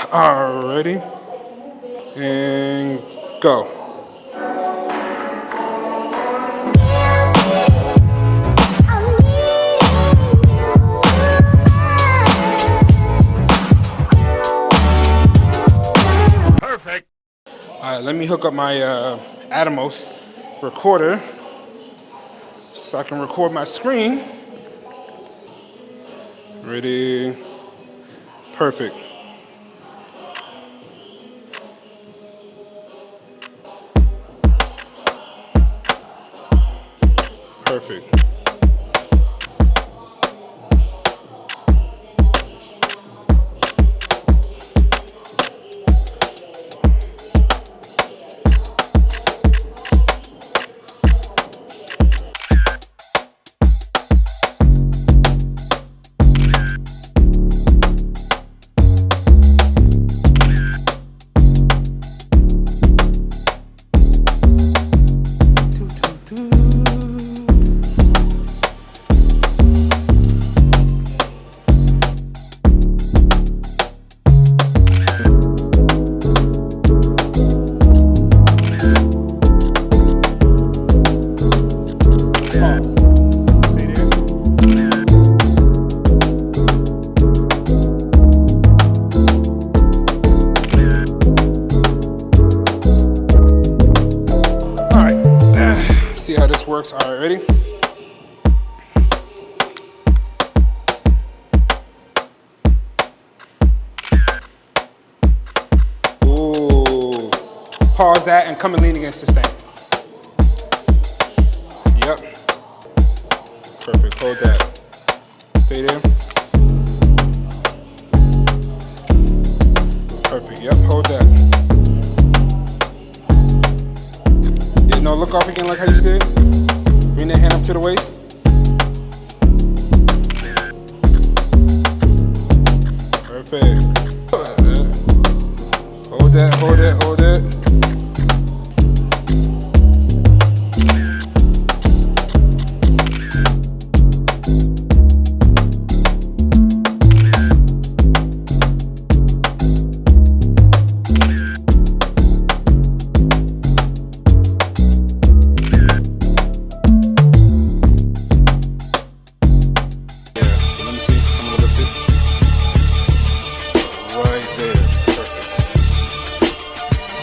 Alrighty. And go. Perfect. Alright, let me hook up my Atomos recorder so I can record my screen. Ready? Perfect. Perfect. See how this works. All right, ready? Ooh. Pause that and come and lean against the stand. Yep. Perfect. Hold that. Stay there. Perfect. Yep. Hold that. Yeah, no, look off again like how you did. Bring that hand up to the waist. Perfect. Hold that, hold that, hold that.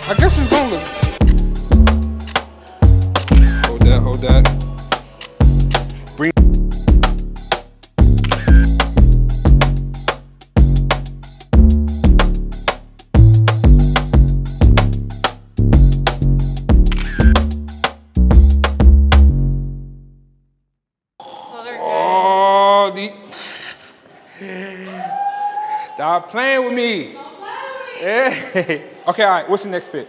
I guess it's gonna look. Hold that. Bring. Oh, stop playing with me. Hey. Okay, all right, what's the next fit?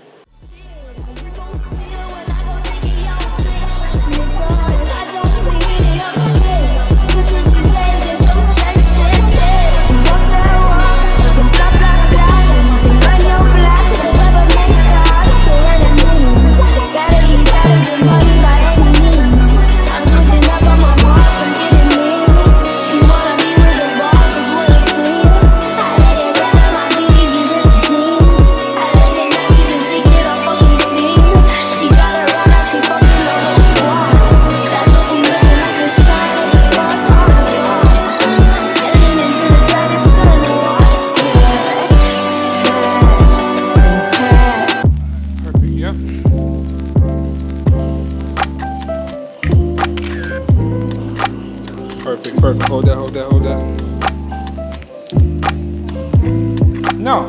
Perfect, perfect. Hold that, hold that, hold that. No,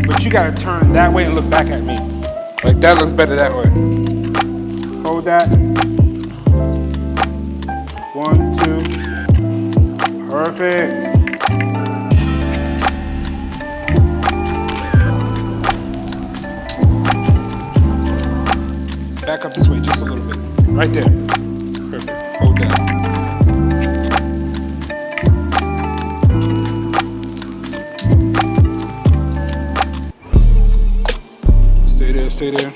but you gotta turn that way and look back at me. Like that looks better that way. Hold that. 1, 2. Perfect. Back up this way just a little bit. Right there. Perfect. Hold that. Stay there.